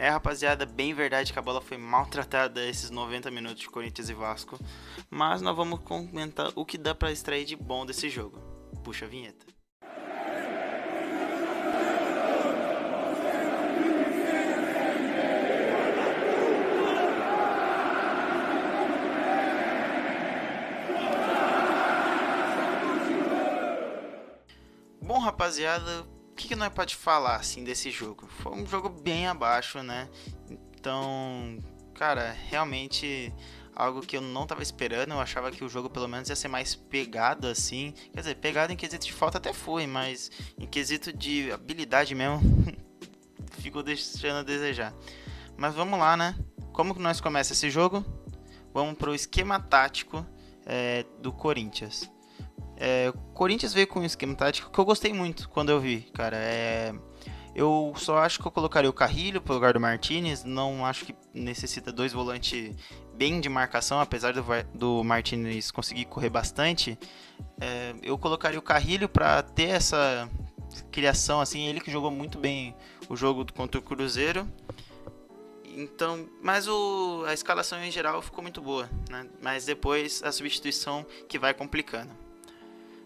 Rapaziada, bem verdade que a bola foi maltratada esses 90 minutos de Corinthians e Vasco, mas nós vamos comentar o que dá pra extrair de bom desse jogo. Puxa a vinheta. Bom, rapaziada, o que nós pode falar assim desse jogo? Foi um jogo bem abaixo, né? Então, cara, realmente algo que eu não tava esperando. Eu achava que o jogo pelo menos ia ser mais pegado assim. Quer dizer, pegado em quesito de falta até foi, mas em quesito de habilidade mesmo, ficou deixando a desejar. Mas vamos lá, né? Como que nós começa esse jogo? Vamos pro esquema tático do Corinthians. O Corinthians veio com um esquema tático que eu gostei muito quando eu vi, cara. Eu só acho que eu colocaria o Carrilho pro lugar do Martinez. Não acho que necessita dois volantes bem de marcação, apesar do Martinez conseguir correr bastante. Eu colocaria o Carrilho para ter essa criação, assim. Ele que jogou muito bem o jogo contra o Cruzeiro. Então, mas a escalação em geral ficou muito boa, né? Mas depois a substituição que vai complicando.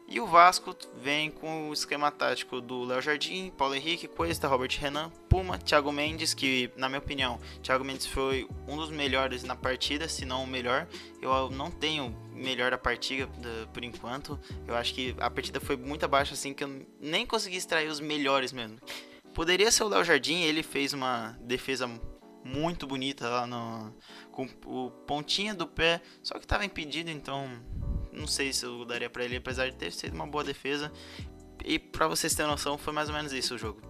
E o Vasco vem com o esquema tático do Léo Jardim, Paulo Henrique, Cuesta, Robert Renan, Puma, Thiago Mendes, que na minha opinião, Thiago Mendes foi um dos melhores na partida, se não o melhor. Eu não tenho melhor da partida por enquanto. Eu acho que a partida foi muito abaixo, assim, que eu nem consegui extrair os melhores mesmo. Poderia ser o Léo Jardim, ele fez uma defesa muito bonita lá com o pontinha do pé, só que estava impedido, então não sei se eu daria pra ele, apesar de ter sido uma boa defesa. E pra vocês terem noção, foi mais ou menos isso o jogo.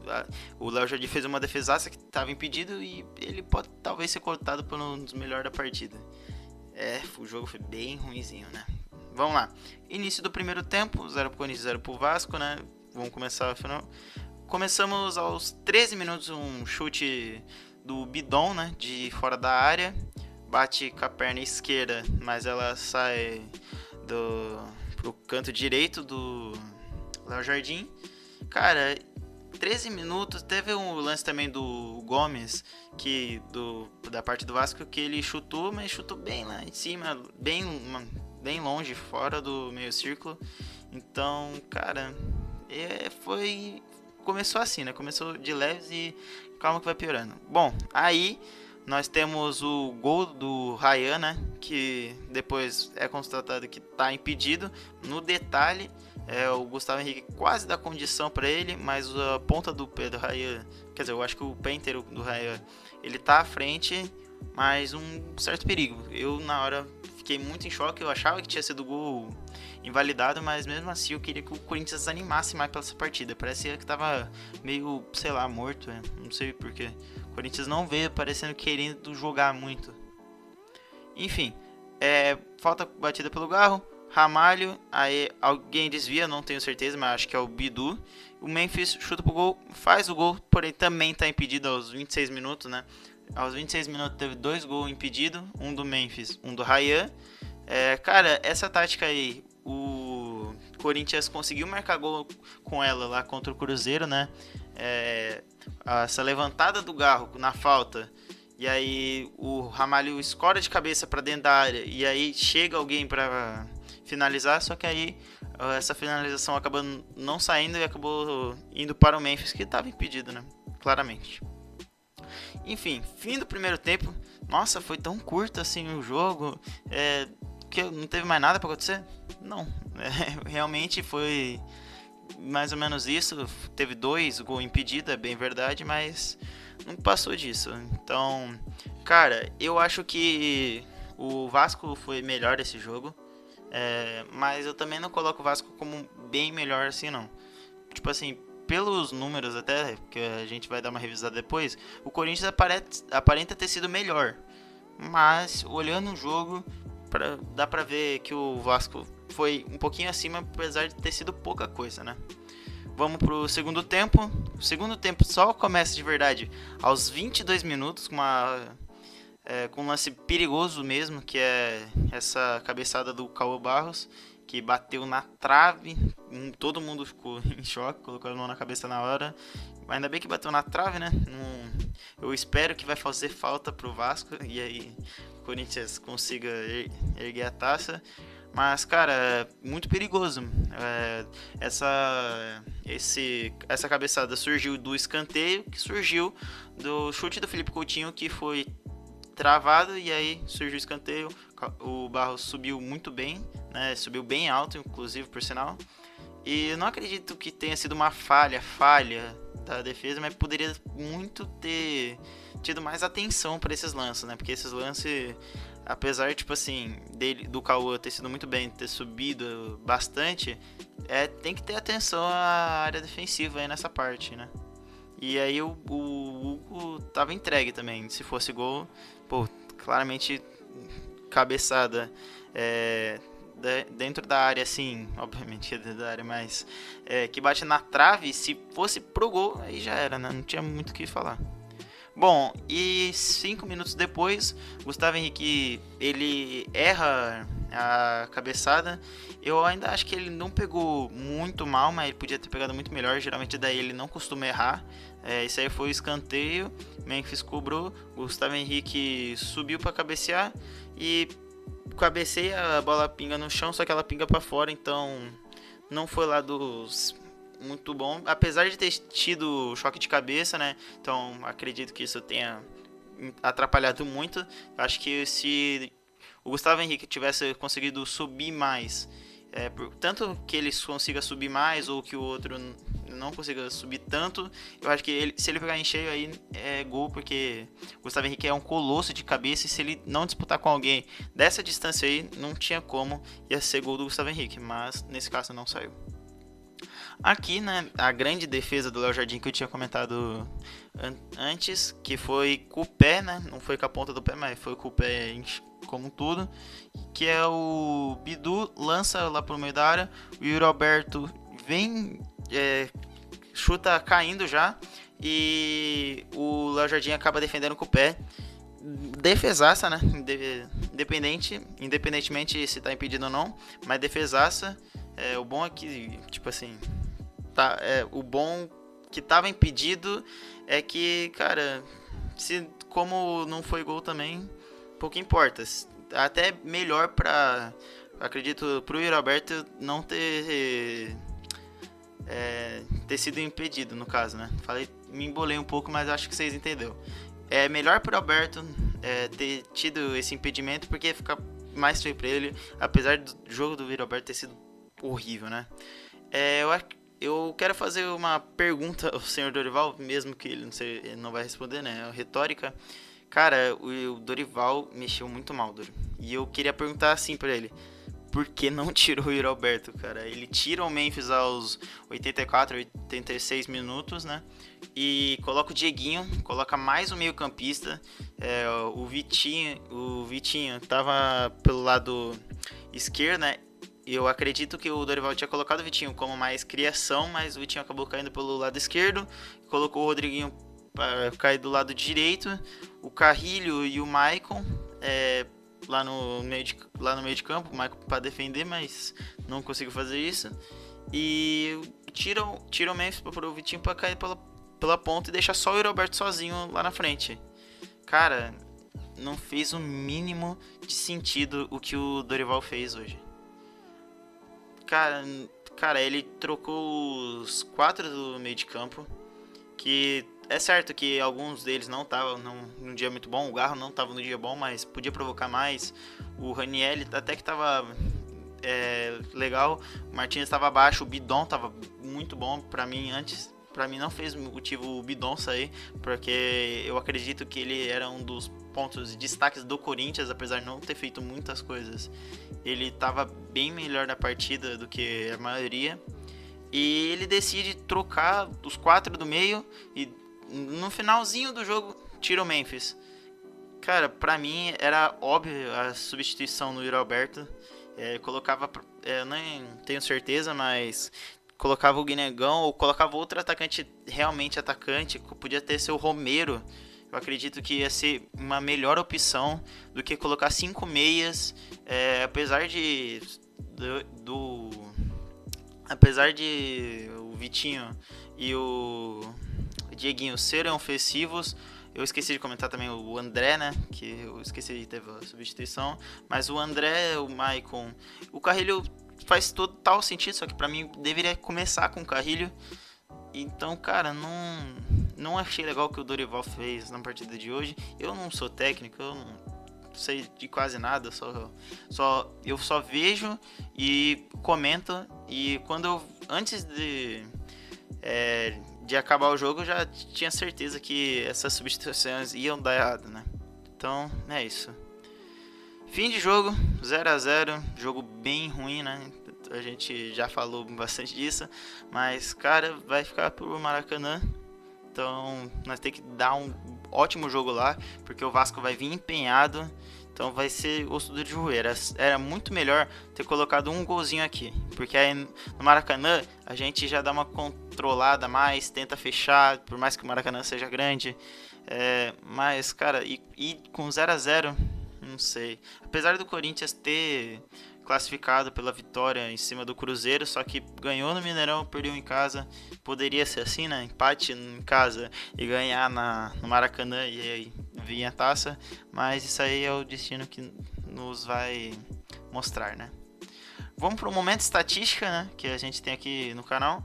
O Léo Jardim fez uma defesaça que estava impedido e ele pode talvez ser cortado por um dos melhores da partida. O jogo foi bem ruinzinho, né? Vamos lá. Início do primeiro tempo, 0 pro Corinthians, 0 pro Vasco, né? Vamos começar a final. Começamos aos 13 minutos, um chute do Bidon, né? De fora da área. Bate com a perna esquerda, mas ela sai pro canto direito do Léo Jardim. Cara, 13 minutos. Teve um lance também do Gomes, da parte do Vasco, que ele chutou, mas chutou bem lá em cima, bem longe, fora do meio círculo. Então, cara, começou assim, né? Começou de leves e calma que vai piorando. Bom, aí nós temos o gol do Ryan, né? Que depois é constatado que está impedido. No detalhe, o Gustavo Henrique quase dá condição para ele, mas a ponta do pé do Ryan, quer dizer, eu acho que o pé inteiro do Ryan, ele tá à frente, mas um certo perigo. Eu na hora fiquei muito em choque, eu achava que tinha sido gol invalidado, mas mesmo assim eu queria que o Corinthians animasse mais pela essa partida. Parecia que tava meio, sei lá, morto, não sei porquê. O Corinthians não veio parecendo querendo jogar muito. Enfim, falta batida pelo Garro, Ramalho, aí alguém desvia, não tenho certeza, mas acho que é o Bidu. O Memphis chuta pro gol, faz o gol, porém também está impedido aos 26 minutos, né? Aos 26 minutos teve dois gols impedidos, um do Memphis, um do Ryan. Cara, essa tática aí, o Corinthians conseguiu marcar gol com ela lá contra o Cruzeiro, né? Essa levantada do Garro na falta, e aí o Ramalho escora de cabeça para dentro da área, e aí chega alguém para finalizar, só que aí essa finalização acabou não saindo e acabou indo para o Memphis, que estava impedido, né? Claramente. Enfim, fim do primeiro tempo. Nossa, foi tão curto assim o jogo, que não teve mais nada para acontecer? Não, realmente foi mais ou menos isso. Teve dois gols impedidos, é bem verdade, mas não passou disso. Então, cara, eu acho que o Vasco foi melhor esse jogo, mas eu também não coloco o Vasco como bem melhor assim, não. Tipo assim, pelos números até, que a gente vai dar uma revisada depois, o Corinthians aparenta ter sido melhor. Mas, olhando o jogo, dá pra ver que o Vasco foi um pouquinho acima, apesar de ter sido pouca coisa, né? Vamos pro segundo tempo. O segundo tempo só começa de verdade aos 22 minutos, com um lance perigoso mesmo, que é essa cabeçada do Caio Barros. que bateu na trave, todo mundo ficou em choque, colocou a mão na cabeça na hora. Ainda bem que bateu na trave, né? Eu espero que vai fazer falta pro Vasco e aí o Corinthians consiga erguer a taça. Mas, cara, é muito perigoso. Essa cabeçada surgiu do escanteio, que surgiu do chute do Felipe Coutinho, que foi travado, e aí surgiu o escanteio. O Barros subiu muito bem, né? Subiu bem alto, inclusive, por sinal. E eu não acredito que tenha sido uma falha da defesa, mas poderia muito ter tido mais atenção para esses lances, né? Porque esses lances, apesar, tipo assim, do Cauã ter sido muito bem, ter subido bastante, tem que ter atenção à área defensiva aí nessa parte, né? E aí o Hugo tava entregue também. Se fosse gol, pô, claramente cabeçada. Dentro da área, assim, obviamente dentro da área, mas que bate na trave, se fosse pro gol, aí já era, né? Não tinha muito o que falar. Bom, e 5 minutos depois, Gustavo Henrique, ele erra a cabeçada. Eu ainda acho que ele não pegou muito mal, mas ele podia ter pegado muito melhor. Geralmente daí ele não costuma errar. Isso aí foi o escanteio, Memphis cobrou, Gustavo Henrique subiu para cabecear e cabeceia, a bola pinga no chão, só que ela pinga para fora, então não foi lá dos muito bom, apesar de ter tido choque de cabeça, né? Então acredito que isso tenha atrapalhado muito. Acho que se o Gustavo Henrique tivesse conseguido subir mais, tanto que ele consiga subir mais ou que o outro não consiga subir tanto, eu acho que se ele pegar em cheio aí é gol, porque o Gustavo Henrique é um colosso de cabeça e se ele não disputar com alguém dessa distância aí, não tinha como, ia ser gol do Gustavo Henrique, mas nesse caso não saiu. Aqui, né, a grande defesa do Léo Jardim que eu tinha comentado antes, que foi com o pé, né, não foi com a ponta do pé, mas foi com o pé como tudo, que é o Bidu, lança lá pro meio da área, o Yuri Alberto vem, chuta caindo já, e o Léo Jardim acaba defendendo com o pé. Defesaça, né, independentemente se tá impedido ou não, mas defesaça. O bom é que, tipo assim, o bom que tava impedido é que, cara, como não foi gol também, pouco importa. Até melhor acredito, pro Yuri Alberto não ter sido impedido, no caso, né? Me embolei um pouco, mas acho que vocês entenderam. É melhor pro Alberto ter tido esse impedimento, porque fica mais feio pra ele, apesar do jogo do Yuri Alberto ter sido horrível, né? Eu quero fazer uma pergunta ao senhor Dorival, mesmo que ele não vai responder, né? É retórica. Cara, o Dorival mexeu muito mal, Dori. E eu queria perguntar assim pra ele: por que não tirou o Yuri Alberto, cara? Ele tira o Memphis aos 84, 86 minutos, né? E coloca o Dieguinho, coloca mais um meio campista. O Vitinho tava pelo lado esquerdo, né? Eu acredito que o Dorival tinha colocado o Vitinho como mais criação, mas o Vitinho acabou caindo pelo lado esquerdo, colocou o Rodriguinho para cair do lado direito, o Carrilho e o Maicon lá no meio de campo, o Maicon para defender, mas não conseguiu fazer isso. E tira o Memphis para o Vitinho para cair pela ponta e deixa só o Roberto sozinho lá na frente. Cara, não fez o mínimo de sentido o que o Dorival fez hoje. Cara, ele trocou os 4 do meio de campo, que é certo que alguns deles não estavam num dia muito bom, o Garro não estava no dia bom, mas podia provocar mais. O Raniel até que estava legal, o Martins estava abaixo, o Bidon estava muito bom para mim antes. Pra mim não fez motivo o Bidon sair, porque eu acredito que ele era um dos pontos de destaques do Corinthians, apesar de não ter feito muitas coisas. Ele estava bem melhor na partida do que a maioria. E ele decide trocar os 4 do meio e no finalzinho do jogo tira o Memphis. Cara, pra mim era óbvio a substituição no Yuri Alberto. Colocava, eu nem tenho certeza, mas colocava o Guinegão ou colocava outro atacante, realmente atacante, podia ter ser o Romero. Eu acredito que ia ser uma melhor opção do que colocar 5 meias, apesar de apesar de o Vitinho e o Dieguinho serem ofensivos, eu esqueci de comentar também o André, né? Que eu esqueci de ter a substituição. Mas o André, o Maicon, o Carrilho faz total sentido, só que pra mim deveria começar com o Carrilho. Então, cara, não achei legal o que o Dorival fez na partida de hoje. Eu não sou técnico, eu não sei de quase nada, eu só vejo e comento. E quando antes de acabar o jogo, eu já tinha certeza que essas substituições iam dar errado, né? Então, é isso. Fim de jogo, 0-0, jogo bem ruim, né? A gente já falou bastante disso, mas, cara, vai ficar pro Maracanã. Então, nós temos que dar um ótimo jogo lá, porque o Vasco vai vir empenhado. Então vai ser osso duro de roer. Era muito melhor ter colocado um golzinho aqui, porque aí no Maracanã a gente já dá uma controlada mais, tenta fechar, por mais que o Maracanã seja grande. Mas, cara, e com 0-0, não sei. Apesar do Corinthians ter classificado pela vitória em cima do Cruzeiro, só que ganhou no Mineirão, perdeu em casa. Poderia ser assim, né? Empate em casa e ganhar no Maracanã e aí vir a taça, mas isso aí é o destino que nos vai mostrar, né? Vamos para o momento estatística, né? Que a gente tem aqui no canal.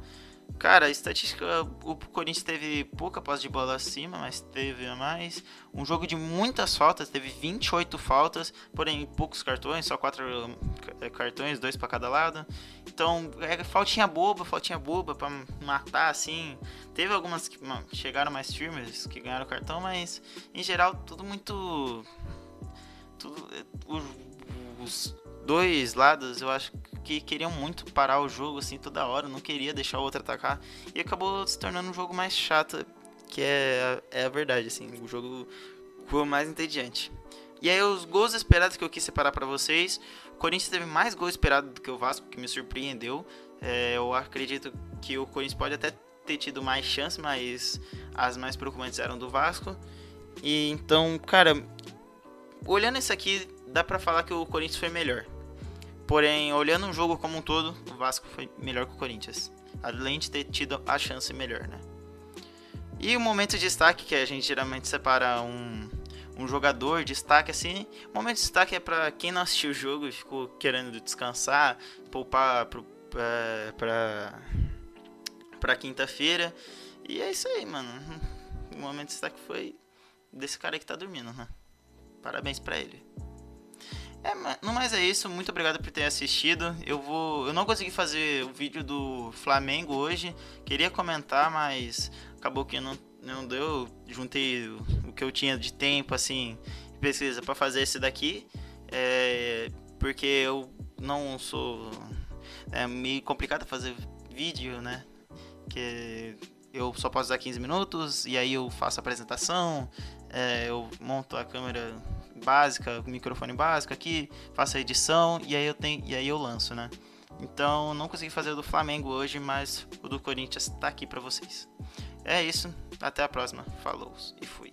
Cara, a estatística, o Corinthians teve pouca posse de bola acima, mas teve mais. Um jogo de muitas faltas, teve 28 faltas, porém poucos cartões, só 4 cartões, 2 para cada lado. Então, faltinha boba para matar, assim. Teve algumas que chegaram mais firmes, que ganharam o cartão, mas em geral tudo muito... Os dois lados, eu acho que queriam muito parar o jogo assim toda hora, não queria deixar o outro atacar e acabou se tornando um jogo mais chato, que é a verdade, assim, o jogo foi mais entediante. E aí os gols esperados que eu quis separar para vocês, o Corinthians teve mais gols esperados do que o Vasco, que me surpreendeu. Eu acredito que o Corinthians pode até ter tido mais chance, mas as mais preocupantes eram do Vasco. E então, cara, olhando isso aqui, dá pra falar que o Corinthians foi melhor. Porém, olhando o jogo como um todo, o Vasco foi melhor que o Corinthians. Além de ter tido a chance melhor, né? E o momento de destaque, que a gente geralmente separa um jogador de destaque assim. O momento de destaque é pra quem não assistiu o jogo e ficou querendo descansar, poupar pra quinta-feira. E é isso aí, mano. O momento de destaque foi desse cara aí que tá dormindo, né? Parabéns pra ele. No mais é isso, muito obrigado por ter assistido. Eu não consegui fazer o vídeo do Flamengo hoje. Queria comentar, mas acabou que não deu. Juntei o que eu tinha de tempo, assim, pesquisa pra fazer esse daqui. Porque eu não sou... É meio complicado fazer vídeo, né? Que eu só posso usar 15 minutos e aí eu faço a apresentação, eu monto a câmera básica, o microfone básico aqui, faço a edição e aí eu lanço, né? Então não consegui fazer o do Flamengo hoje, mas o do Corinthians tá aqui pra vocês. É isso, até a próxima. Falou e fui.